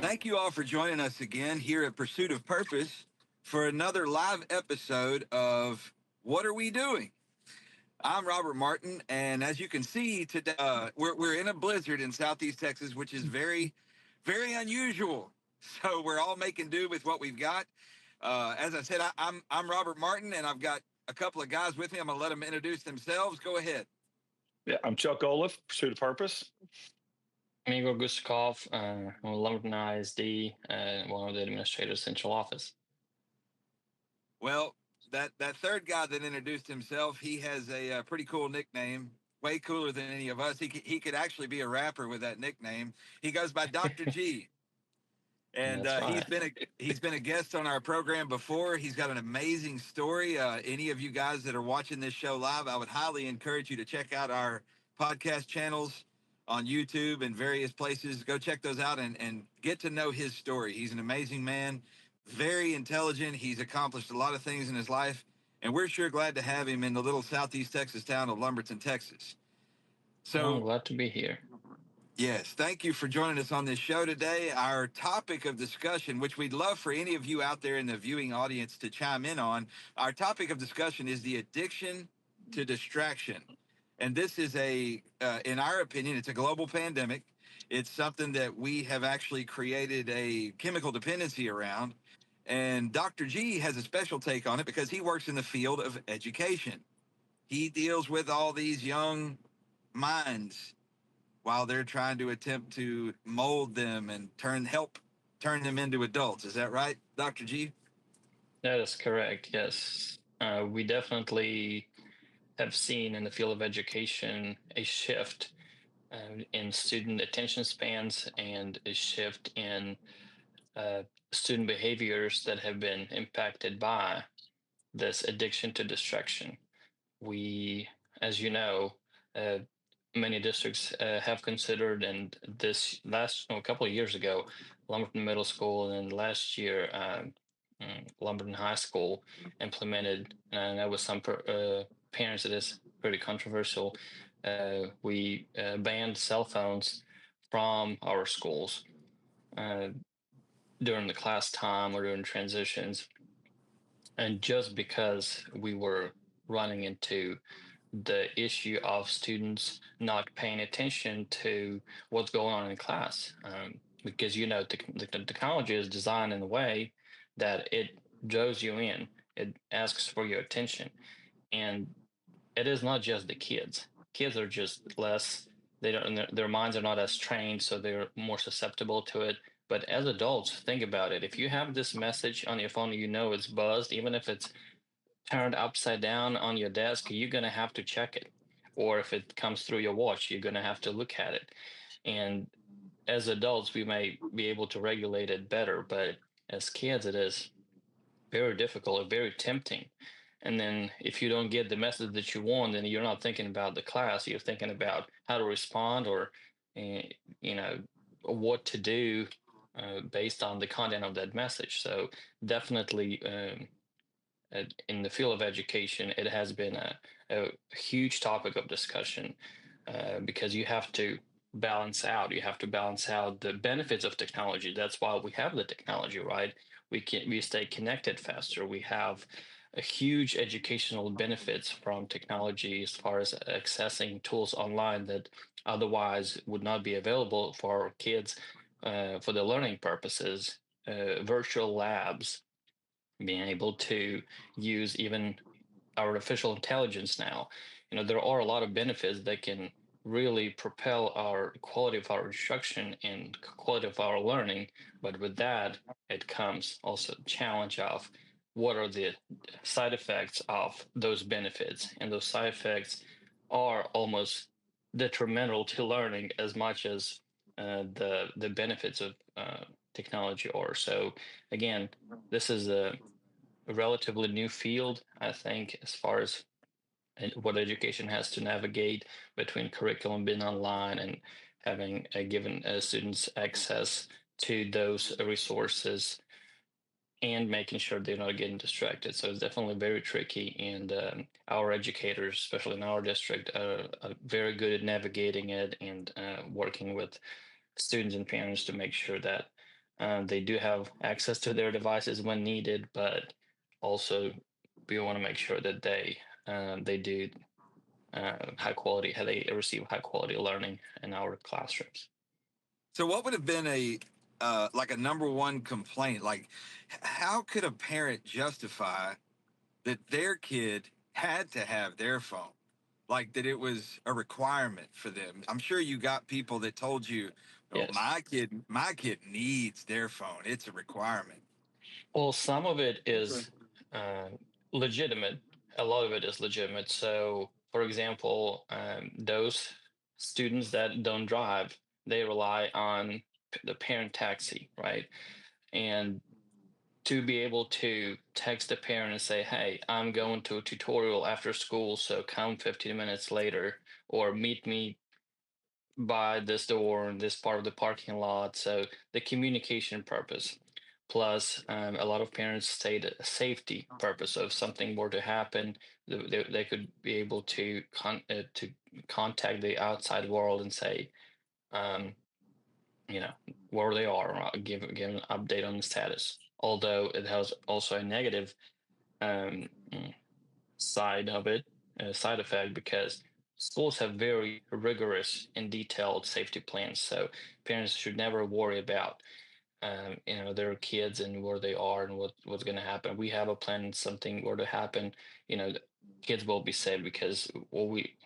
Thank you all for joining us again here at Pursuit of Purpose for another live episode of What Are We Doing? I'm Robert Martin, and as you can see today, we're in a blizzard in Southeast Texas, which is very, very unusual. So we're all making do with what we've got. As I said, I'm Robert Martin, and I've got a couple of guys with me. I'm going to let them introduce themselves. Go ahead. Yeah, I'm Chuck Olaf, Pursuit of Purpose. I'm Igor Gustakov, I'm a Lumberton ISD, one of the administrators central office. Well, that third guy that introduced himself, he has a pretty cool nickname, way cooler than any of us. He could actually be a rapper with that nickname. He goes by Dr. G. And That's right. he's been a guest on our program before. He's got an amazing story. Any of you guys that are watching this show live, I would highly encourage you to check out our podcast channels on YouTube and various places. Go check those out and get to know his story. He's an amazing man, very intelligent. He's accomplished a lot of things in his life, and we're sure glad to have him in the little Southeast Texas town of Lumberton, Texas. I'm glad to be here. Yes, thank you for joining us on this show today. Our topic of discussion, which we'd love for any of you out there in the viewing audience to chime in on, our topic of discussion is the addiction to distraction. And this is in our opinion, it's a global pandemic. It's something that we have actually created a chemical dependency around. And Dr. G has a special take on it because he works in the field of education. He deals with all these young minds while they're trying to attempt to mold them and help turn them into adults. Is that right, Dr. G? That is correct, yes. We definitely have seen in the field of education a shift in student attention spans and a shift in student behaviors that have been impacted by this addiction to distraction. We, as you know, many districts have considered, and this a couple of years ago, Lumberton Middle School, and last year, Lumberton High School implemented, and that was some parents, it is pretty controversial. We banned cell phones from our schools during the class time or during transitions. And just because we were running into the issue of students not paying attention to what's going on in class, because the technology is designed in a way that it draws you in, it asks for your attention, and it is not just the kids. Kids are just less. They don't. Their minds are not as trained, so they're more susceptible to it. But as adults, think about it. If you have this message on your phone, it's buzzed, even if it's turned upside down on your desk, you're going to have to check it. Or if it comes through your watch, you're going to have to look at it. And as adults, we may be able to regulate it better, but as kids, it is very difficult and very tempting. And then if you don't get the message that you want, then you're not thinking about the class, you're thinking about how to respond or, what to do based on the content of that message. So definitely, in the field of education, it has been a huge topic of discussion because you have to balance out. You have to balance out the benefits of technology. That's why we have the technology, right? We stay connected faster. We have a huge educational benefits from technology as far as accessing tools online that otherwise would not be available for our kids for the learning purposes. Virtual labs, being able to use even artificial intelligence now. There are a lot of benefits that can really propel our quality of our instruction and quality of our learning. But with that, it comes also challenge of what are the side effects of those benefits. And those side effects are almost detrimental to learning as much as the benefits of technology are. So again, this is a relatively new field, I think, as far as what education has to navigate between curriculum being online and having given students access to those resources and making sure they're not getting distracted. So it's definitely very tricky. And our educators, especially in our district, are very good at navigating it and working with students and parents to make sure that They do have access to their devices when needed, but also we want to make sure that they do high quality, how they receive high quality learning in our classrooms. So what would have been a like a number one complaint? Like, how could a parent justify that their kid had to have their phone? Like that it was a requirement for them. I'm sure you got people that told you, "Oh, Yes. my kid needs their phone. It's a requirement." Well, some of it is uh, legitimate. A lot of it is legitimate. So, for example, those students that don't drive, they rely on the parent taxi, right? And to be able to text the parent and say, "Hey, I'm going to a tutorial after school, so come 15 minutes later, or meet me by this door in this part of the parking lot." So the communication purpose. Plus, a lot of parents state a safety purpose. So if something were to happen, they could be able to contact the outside world and say, um, where they are, or give an update on the status. Although it has also a negative um, mm, side of it, side effect, because schools have very rigorous and detailed safety plans. So parents should never worry about their kids and where they are and what's going to happen. We have a plan, and something were to happen, the kids will be saved, because we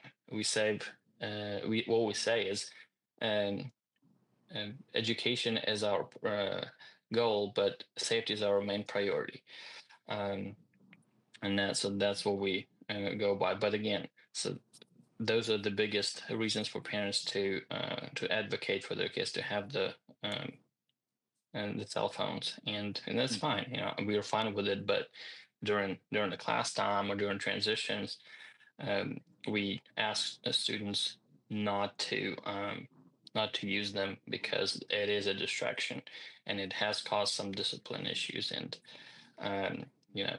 save we what we say is um, education is our goal, but safety is our main priority. Um, and that's what we go by. But again, so those are the biggest reasons for parents to advocate for their kids to have um, the cell phones, and that's fine. We are fine with it. But during the class time or during transitions, um, we ask the students not to not to use them, because it is a distraction, and it has caused some discipline issues, and um, you know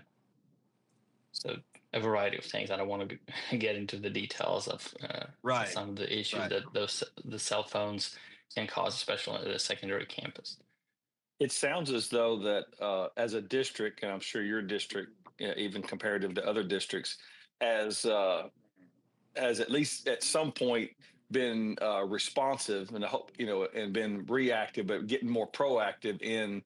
so a variety of things. I don't want to get into the details of Right. some of the issues Right. that the cell phones can cause, especially at a secondary campus. It sounds as though that as a district, and I'm sure your district, even comparative to other districts, as has at least at some point been responsive and I hope and been reactive, but getting more proactive in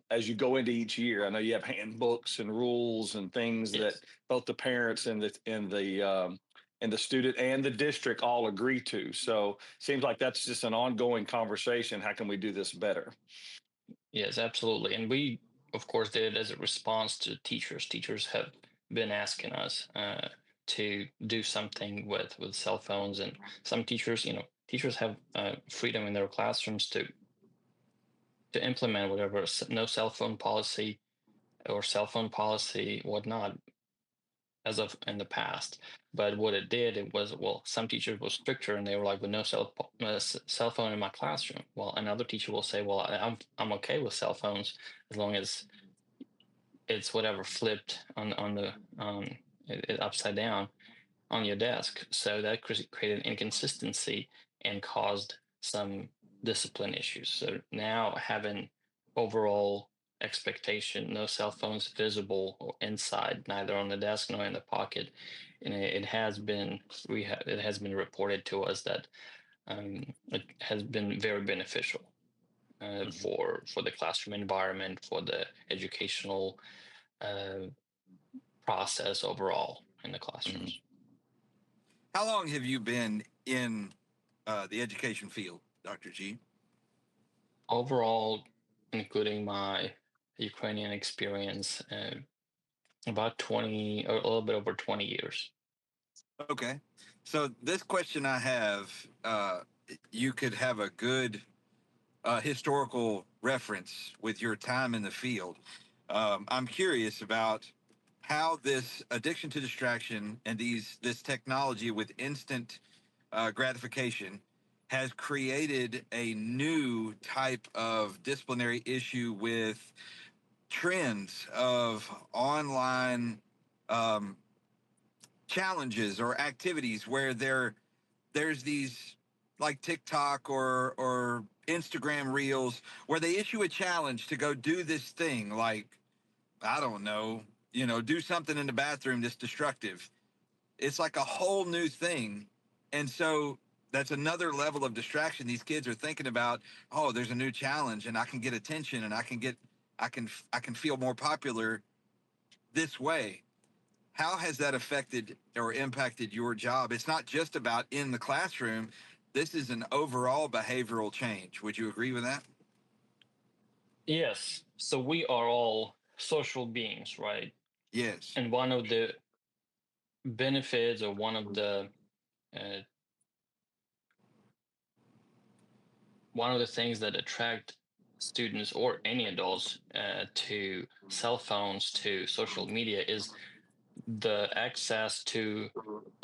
as you go into each year. I know you have handbooks and rules and things that Yes. both the parents and the student and the district all agree to. So seems like that's just an ongoing conversation. How can we do this better? Yes, absolutely. And we, of course, did it as a response to teachers. Teachers have been asking us to do something with cell phones, and some teachers, teachers have freedom in their classrooms to implement whatever no cell phone policy or cell phone policy, whatnot, as of in the past. But what it did, it was, well, some teachers were stricter, and they were like, "With no cell phone in my classroom." Well, another teacher will say, "Well, I'm okay with cell phones as long as it's whatever flipped on the upside down on your desk." So that created inconsistency and caused some discipline issues. So now having overall expectation, no cell phones visible or inside, neither on the desk nor in the pocket, and it has been it has been reported to us that it has been very beneficial Mhm. for the classroom environment, for the educational uh, process overall in the Mhm. classrooms. How long have you been in the education field, Dr. G? Overall, including my Ukrainian experience, about 20, or a little bit over 20 years. Okay. So this question I have, you could have a good historical reference with your time in the field. I'm curious about how this addiction to distraction and this technology with instant gratification has created a new type of disciplinary issue with trends of online um, challenges or activities where there's these like TikTok or Instagram Reels, where they issue a challenge to go do this thing, like, I don't know, do something in the bathroom that's destructive. It's like a whole new thing. And so that's another level of distraction. These kids are thinking about, oh, there's a new challenge and I can get attention and I can feel more popular this way. How has that affected or impacted your job? It's not just about in the classroom. This is an overall behavioral change. Would you agree with that? Yes. So we are all social beings, right? Yes. And one of the benefits, or uh, one of the things that attract students or any adults to cell phones, to social media, is the access to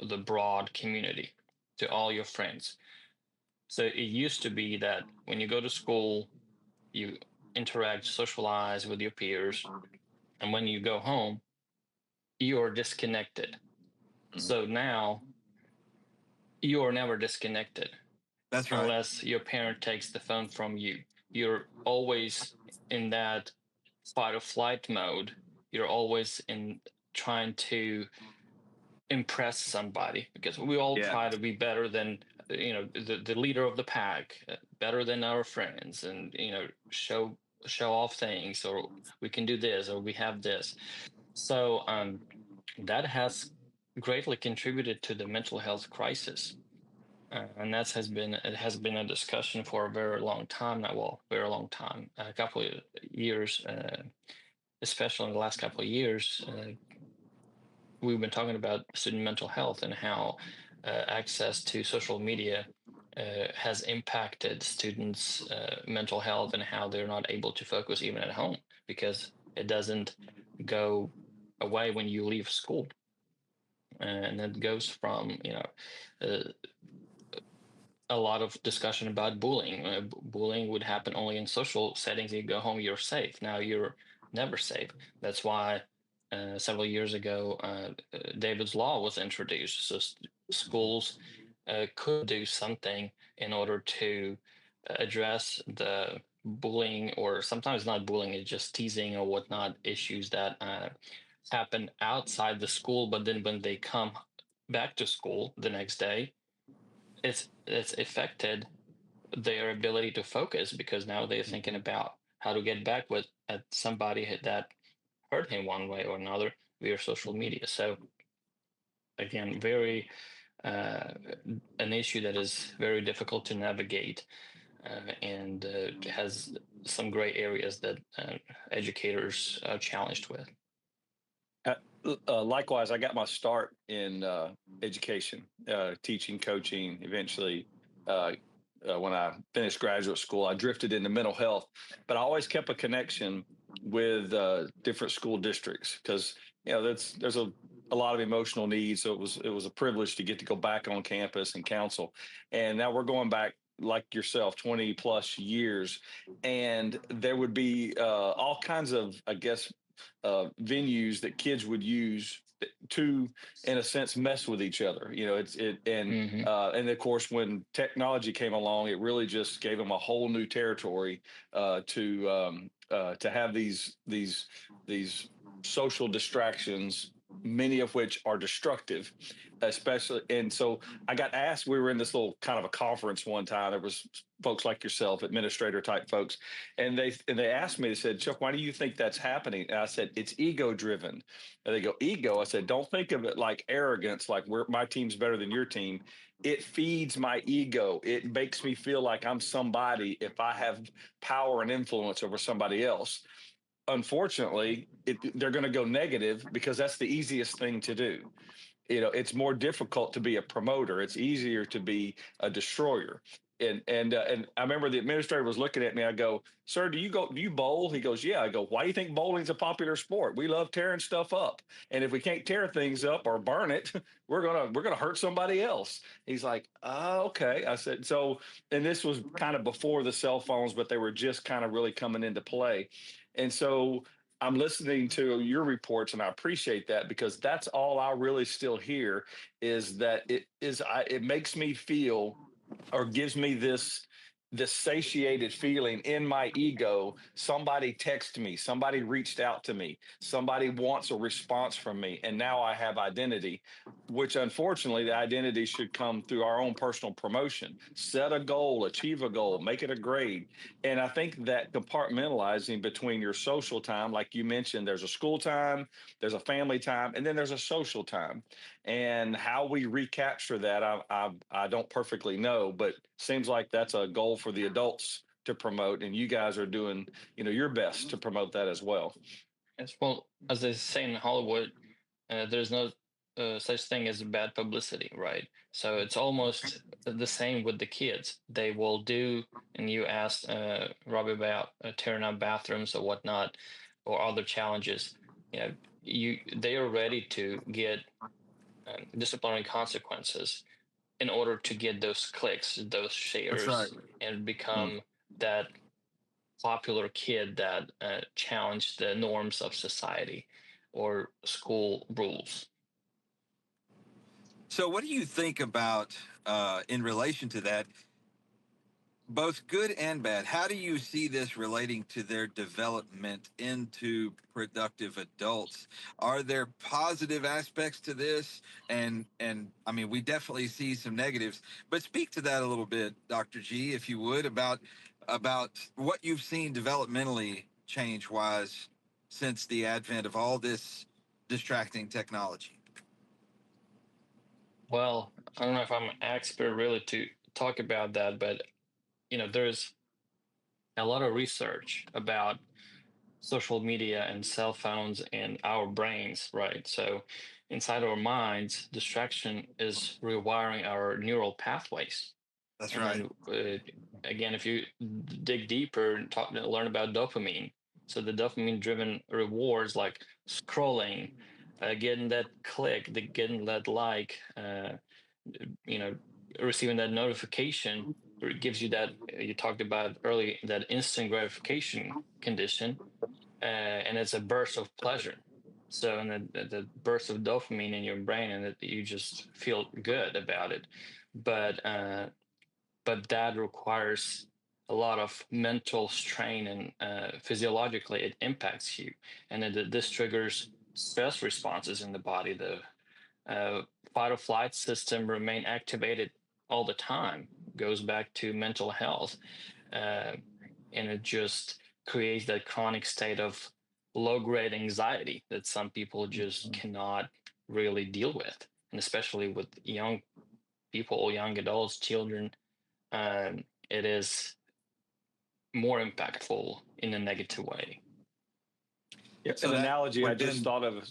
the broad community, to all your friends. So it used to be that when you go to school, you interact, socialize with your peers, and when you go home, you are disconnected. Mhm. So now you are never disconnected That's right. unless your parent takes the phone from you. You're always in that fight or flight mode. You're always in trying to impress somebody, because we all Yeah. try to be better than the leader of the pack, better than our friends, and show off things, or we can do this, or we have this. So that has greatly contributed to the mental health crisis. And it has been a discussion for a very long time now. Well, very long time, a couple of years, especially in the last couple of years. We've been talking about student mental health and how access to social media has impacted students' mental health, and how they're not able to focus even at home, because it doesn't go away when you leave school. And it goes from, uh, a lot of discussion about bullying. Bullying would happen only in social settings. You go home, you're safe. Now you're never safe. That's why several years ago, David's Law was introduced. So schools could do something in order to address the bullying, or sometimes not bullying, it's just teasing or whatnot, issues that happen outside the school. But then when they come back to school the next day, it's affected their ability to focus, because now they're thinking about how to get back with at somebody that hurt him one way or another via social media. So again, very uh, an issue that is very difficult to navigate, and has some gray areas that educators are challenged with. Uh, Likewise, I got my start in education, teaching, coaching. Eventually, uh, when I finished graduate school, I drifted into mental health, but I always kept a connection with different school districts, because there's a lot of emotional needs. So it was a privilege to get to go back on campus and counsel. And now we're going back, like yourself, 20 plus years, and there would be all kinds of, I guess, venues that kids would use to, in a sense, mess with each other. Hmm. And of course, when technology came along, it really just gave them a whole new territory to have these social distractions, many of which are destructive, especially. And so I got asked. We were in this little kind of a conference one time. There was folks like yourself, administrator type folks, and they asked me. They said, "Chuck, why do you think that's happening?" And I said, "It's ego driven." And they go, "Ego?" I said, "Don't think of it like arrogance, like my team's better than your team. It feeds my ego. It makes me feel like I'm somebody if I have power and influence over somebody else. Unfortunately, they're going to go negative because that's the easiest thing to do. It's more difficult to be a promoter. It's easier to be a destroyer." And I remember the administrator was looking at me. I go, "Sir, do you bowl?" He goes, "Yeah." I go, "Why do you think bowling's a popular sport? We love tearing stuff up. And if we can't tear things up or burn it, we're gonna hurt somebody else." He's like, "Oh, okay." I said, so, and this was kind of before the cell phones, but they were just kind of really coming into play. And so I'm listening to your reports, and I appreciate that, because that's all I really still hear, is that it makes me feel or gives me this satiated feeling in my ego. Somebody texted me, somebody reached out to me, somebody wants a response from me, and now I have identity, which unfortunately the identity should come through our own personal promotion. Set a goal, achieve a goal, make it a grade. And I think that compartmentalizing between your social time, like you mentioned, there's a school time, there's a family time, and then there's a social time. And how we recapture that, I don't perfectly know, but seems like that's a goal for the adults to promote, and you guys are doing, your best to promote that as well. Yes, well, as they say in Hollywood, there's no such thing as bad publicity, right? So it's almost the same with the kids. They will do, and you asked Robbie about tearing up bathrooms or whatnot, or other challenges. You know, they are ready to get disciplinary consequences in order to get those clicks, those That's right. shares, and Mm. become that popular kid that challenged the norms of society or school rules. So, what do you think about, in relation to that, both good and bad? How do you see this relating to their development into productive adults? Are there positive aspects to this? And I mean, we definitely see some negatives, but speak to that a little bit, Dr. G, if you would, about what you've seen developmentally change wise since the advent of all this distracting technology. Well, I don't know if I'm an expert really to talk about that, but there's a lot of research about social media and cell phones and our brains, right? So inside our minds, distraction is rewiring our neural pathways. That's And right. then again, if you dig deeper and learn about dopamine, so the dopamine-driven rewards like scrolling, getting that click, getting that like, you know, receiving that notification, gives you that you talked about early, that instant gratification condition, and it's a burst of pleasure. So, and the burst of dopamine in your brain, and that you just feel good about it. But that requires a lot of mental strain, and physiologically it impacts you, and this triggers stress responses in the body. The fight or flight system remain activated all the time, goes back to mental health, uh, and it just creates that chronic state of low grade anxiety that some people just cannot really deal with, and especially with young people, young adults, children, it is more impactful in a negative way. Yeah, So an that analogy I would just then, thought of.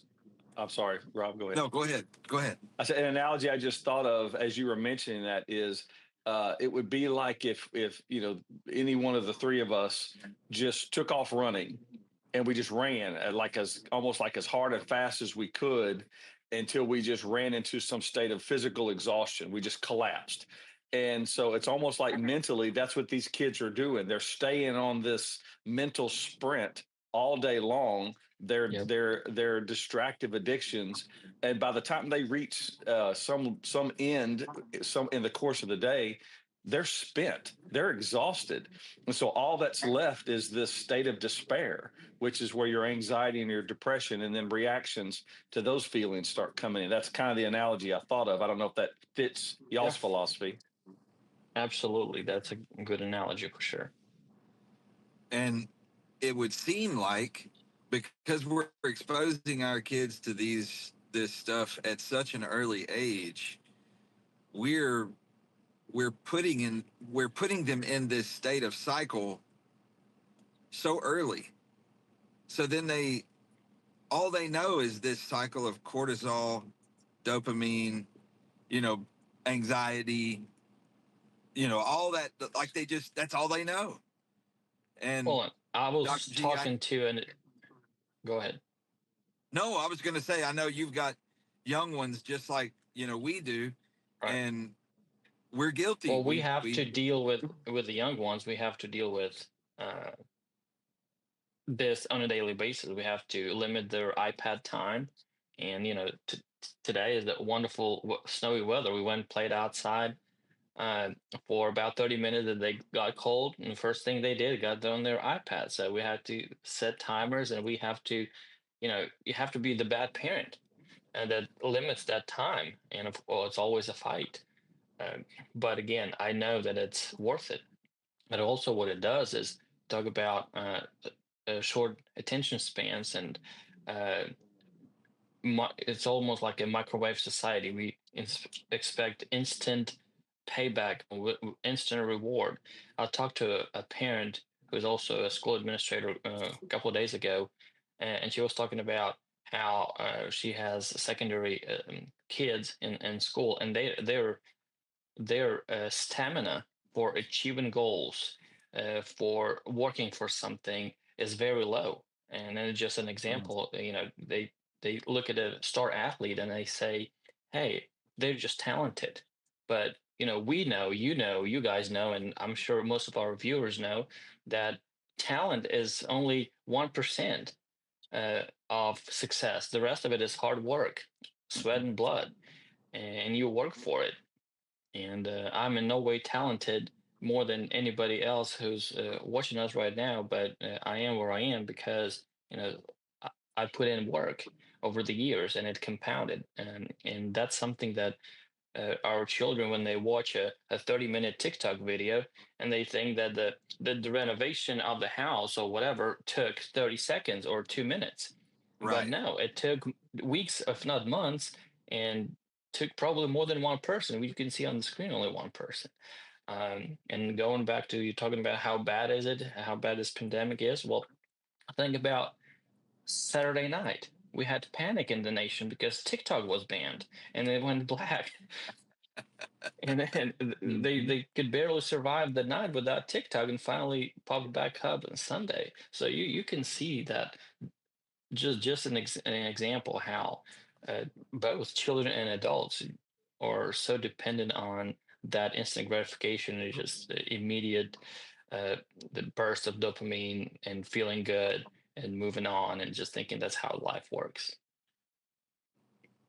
I'm sorry, Rob, go ahead. no, go ahead. Go ahead. I said an analogy I just thought of as you were mentioning that is, it would be like if any one of the three of us just took off running, and we just ran at like as almost like as hard and fast as we could, until we just ran into some state of physical exhaustion. We just collapsed. And so it's almost like mentally that's what these kids are doing. They're staying on this mental sprint all day long. Yep. They're distractive addictions, and by the time they reach some end, some in the course of the day, they're spent, they're exhausted, and so all that's left is this state of despair, which is where your anxiety and your depression and then reactions to those feelings start coming in. That's kind of the analogy I thought of. I don't know if that fits Yeah, y'all's philosophy. absolutely. That's a good analogy for sure. And it would seem like, because we're exposing our kids to this stuff at such an early age, we're we're putting them in this state of cycle so early. So then all they know is this cycle of cortisol, dopamine, you know, anxiety, all that, like they just, that's all they know. And Well, I Dr. was G, talking to, and go ahead. no, I was going to say, I know you've got young ones just like, we do, Right. and we're guilty. Well, we We, have we, to deal with the young ones. We have to deal with uh, this on a daily basis. We have to limit their iPad time, and today is that wonderful snowy weather. We went and played outside. uh, for about 30 minutes, and they got cold. And the first thing they did, got on their iPad. So we had to set timers, and we have to, you have to be the bad parent, and that limits that time. And it's always a fight. Um, but again, I know that it's worth it. But also, what it does is talk about short attention spans, and uh, it's almost like a microwave society. We expect instant payback, instant reward. I talked to a parent who's also a school administrator a couple of days ago, and she was talking about how she has secondary kids in school, and their stamina for achieving goals, for working for something is very low. And then just an Mm. example, they look at a star athlete and they say, "Hey, they're just talented." But we know, you guys know, and I'm sure most of our viewers know that talent is only 1% of success. The rest of it is hard work, sweat and blood, and you work for it. And I'm in no way talented more than anybody else who's watching us right now, but I am where I am because I, I put in work over the years, and it compounded. And that's something that our children, when they watch a 30-minute TikTok video, and they think that the renovation of the house or whatever took 30 seconds or 2 minutes. But Right. no, it took weeks, if not months, and took probably more than one person. We can see on the screen only one person. And going back to you talking about how bad is it, how bad this pandemic is. Well, think about Saturday night. We had panic in the nation because TikTok was banned and it went black. And then Mhm. they could barely survive the night without TikTok, and finally popped back up on Sunday. So you can see that just an example how uh, both children and adults are so dependent on that instant gratification and just the immediate uh, the burst of dopamine and feeling good and moving on and just thinking that's how life works.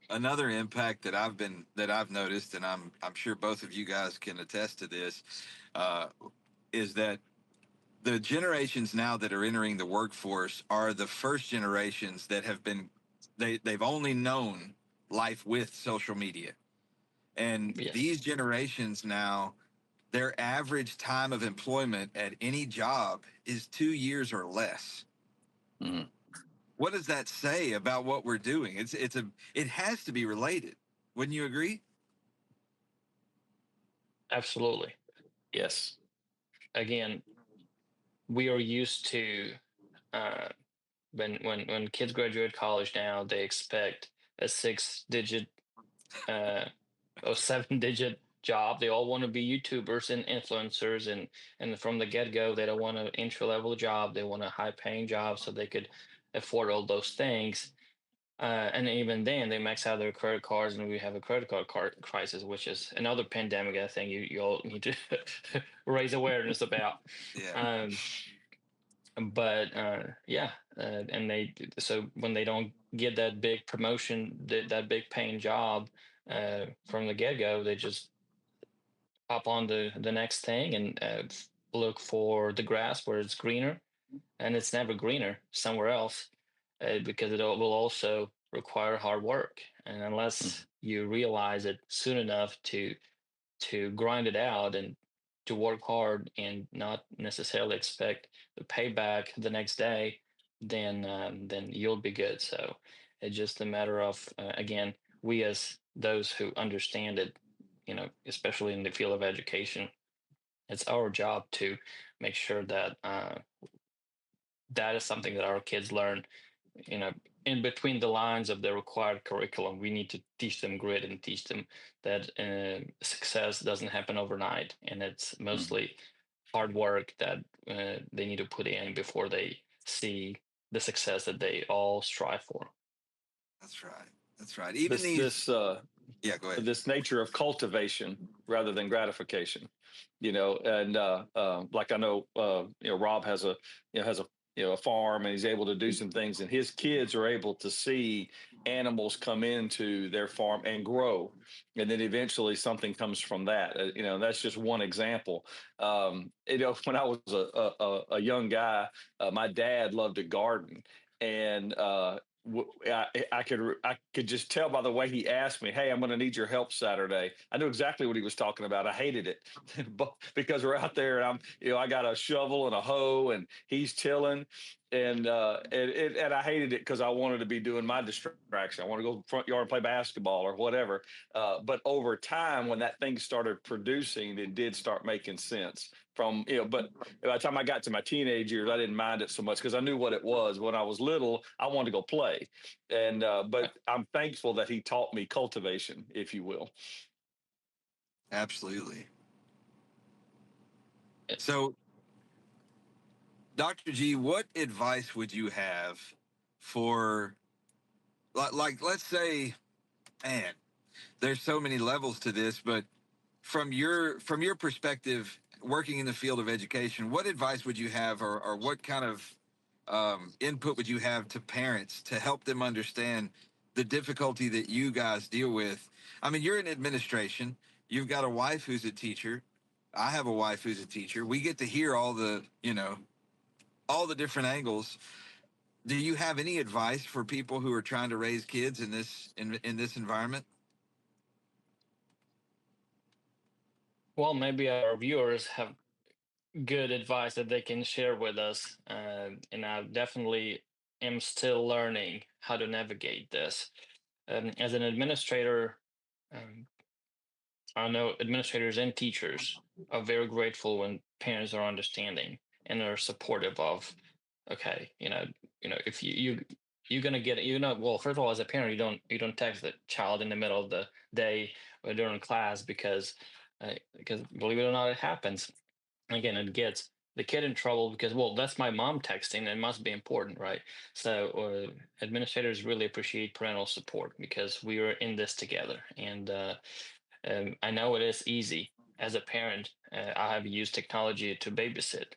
Another impact that I've noticed, and I'm sure both of you guys can attest to this, uh, is that the generations now that are entering the workforce are the first generations that have been they've only known life with social media. And Yes, these generations now, their average time of employment at any job is 2 years or less. Mhm. What does that say about what we're doing? It has to be related. Wouldn't you agree? absolutely. Yes. Again, we are used to uh, when kids graduate college now, they expect a 6-digit uh, or 7-digit job. They all want to be YouTubers and influencers, and from the get go, they don't want an entry level job. They want a high paying job so they could afford all those things. And even then, they max out their credit cards, and we have a credit card crisis, which is another pandemic I think you all need to raise awareness about. Yeah. Um, but yeah, and so when they don't get that big promotion, that big paying job from the get go, they just hop on the next thing and look for the grass where it's greener, and it's never greener somewhere else because will also require hard work, and Mhm. unless you realize it soon enough to grind it out and to work hard and not necessarily expect the payback the next day, then you'll be good. So it's just a matter of again, we as those who understand it, especially in the field of education, it's our job to make sure that that is something that our kids learn, you know, in between the lines of the required curriculum. We need to teach them grit and teach them that success doesn't happen overnight, and it's Mhm. mostly hard work that they need to put in before they see the success that they all strive for. That's right. That's right. Even This these. this Yeah, go ahead. this nature of cultivation rather than gratification, and like I know, Rob has a a farm, and he's able to do some things, and his kids are able to see animals come into their farm and grow, and then eventually something comes from that. That's just one example. When I was a young guy, my dad loved to garden, and I could just tell by the way he asked me, "Hey, I'm going to need your help Saturday." I knew exactly what he was talking about. I hated it, but because we're out there and I got a shovel and a hoe and he's tilling, and I hated it because I wanted to be doing my distraction. I want to go front yard and play basketball or whatever. But over time, when that thing started producing, it did start making sense. But by the time I got to my teenage years, I didn't mind it so much because I knew what it was. When I was little, I wanted to go play, and but I'm thankful that he taught me cultivation, if you will. Absolutely. So, Dr. G, what advice would you have for, like let's say, man, there's so many levels to this, but from your perspective, working in the field of education, what advice would you have, or what kind of input would you have to parents to help them understand the difficulty that you guys deal with? I mean, you're in administration. You've got a wife who's a teacher. I have a wife who's a teacher. We get to hear all the different angles. Do you have any advice for people who are trying to raise kids in this environment? Well, maybe our viewers have good advice that they can share with us. And I definitely am still learning how to navigate this. As an administrator, um, I know administrators and teachers are very grateful when parents are understanding and are supportive of, okay, if you're gonna get it, well, first of all, as a parent, you don't text the child in the middle of the day or during class because believe it or not, it happens. Again, it gets the kid in trouble because, well, that's my mom texting. It must be important, right? So administrators really appreciate parental support because we are in this together. And I know it is easy as a parent. I have used technology to babysit.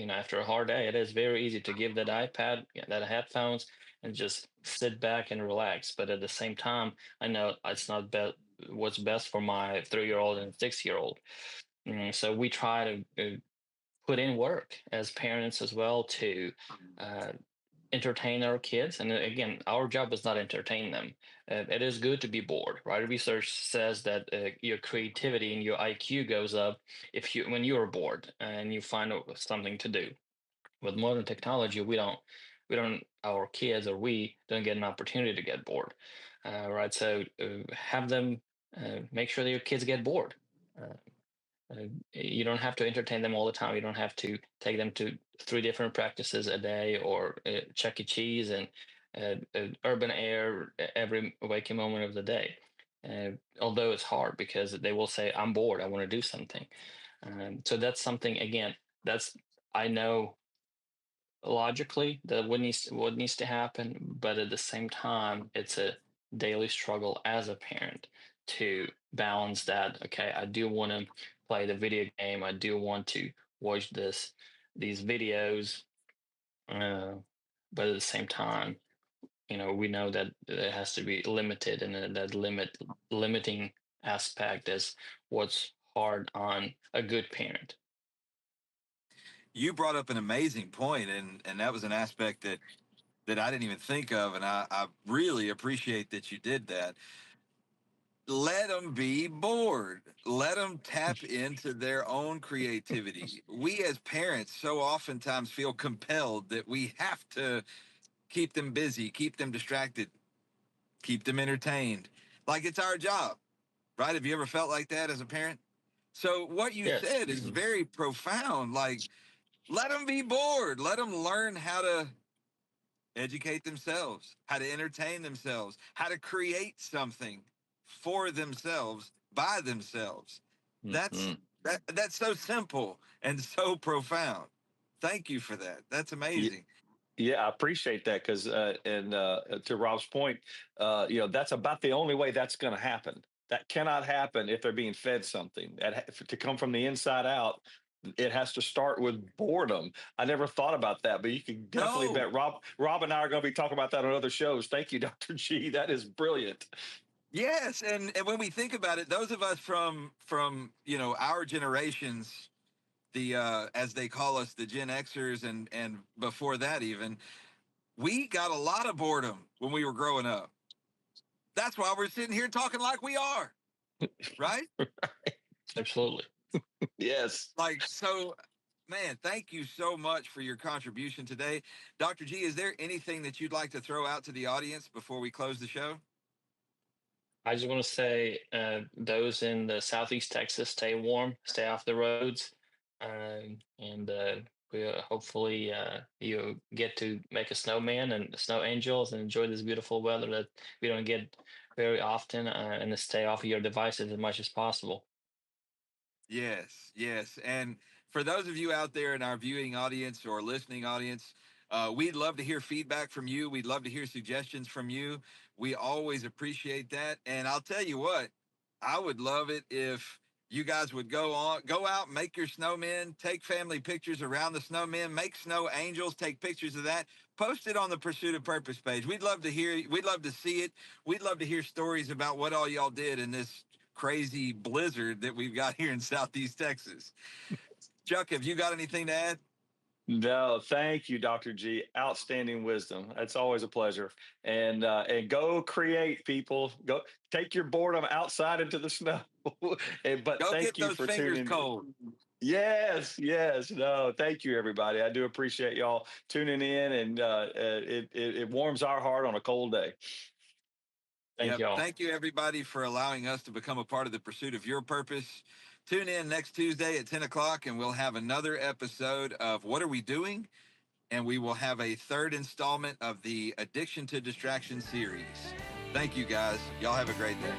After a hard day, it is very easy to give that iPad, that headphones, and just sit back and relax. But at the same time, I know it's not what's best for my 3-year-old and 6-year-old. So we try to put in work as parents as well to uh, entertain our kids. And again, our job is not entertain them. It is good to be bored, right? Research says that your creativity and your IQ goes up if you when you are bored and you find something to do. With modern technology, we don't our kids or we don't get an opportunity to get bored, right? So have them make sure that your kids get bored. Uh, you don't have to entertain them all the time. You don't have to take them to 3 different practices a day or Chuck E. Cheese and urban air every waking moment of the day. Although it's hard because they will say, "I'm bored. I want to do something." So that's something again. That's I know logically that what needs to happen, but at the same time, it's a daily struggle as a parent to balance that. Okay, I do want to play the video game. I do want to watch these videos, uh, but at the same time, we know that it has to be limited, and that limiting aspect is what's hard on a good parent. You brought up an amazing point, and that was an aspect that I didn't even think of, and I really appreciate that you did that. Let them be bored. Let them tap into their own creativity. We as parents so oftentimes feel compelled that we have to keep them busy, keep them distracted, keep them entertained, like it's our job, right? Have you ever felt like that as a parent? So what you Yes. said is very profound. Like, let them be bored. Let them learn how to educate themselves, how to entertain themselves, how to create something for themselves by themselves. That's Mhm. that's so simple and so profound. Thank you for that. That's Ye- amazing. Yeah, I appreciate that because, and to Rob's point, that's about the only way that's going to happen. That cannot happen if they're being fed something. To come from the inside out, it has to start with boredom. I never thought about that, but you can definitely No. bet Rob and I are going to be talking about that on other shows. Thank you, Dr. G. That is brilliant. Yes, and when we think about it, those of us from our generations, the as they call us, the Gen Xers, and before that even, we got a lot of boredom when we were growing up. That's why we're sitting here talking like we are, right? Absolutely. Yes. Like, so, man, thank you so much for your contribution today. Dr. G, is there anything that you'd like to throw out to the audience before we close the show? I just want to say, those in the Southeast Texas, stay warm, stay off the roads, and we hopefully you get to make a snowman and snow angels and enjoy this beautiful weather that we don't get very often, and to stay off of your devices as much as possible. Yes, yes. And for those of you out there in our viewing audience or listening audience, we'd love to hear feedback from you. We'd love to hear suggestions from you. We always appreciate that. And I'll tell you what, I would love it if you guys would go out, make your snowmen, take family pictures around the snowmen, make snow angels, take pictures of that, post it on the Pursuit of Purpose page. We'd love to hear, we'd love to see it. We'd love to hear stories about what all y'all did in this crazy blizzard that we've got here in Southeast Texas. Chuck, have you got anything to add? No, thank you, Dr. G. Outstanding wisdom. It's always a pleasure. And go create, people. Go take your boredom outside into the snow. But Go thank get you those for fingers tuning. cold. Yes, yes. No, thank you, everybody. I do appreciate y'all tuning in, and it warms our heart on a cold day. Thank Yep. you all. Thank you, everybody, for allowing us to become a part of the pursuit of your purpose. Tune in next Tuesday at 10 o'clock, and we'll have another episode of What Are We Doing? And we will have a third installment of the Addiction to Distraction series. Thank you, guys. Y'all have a great day.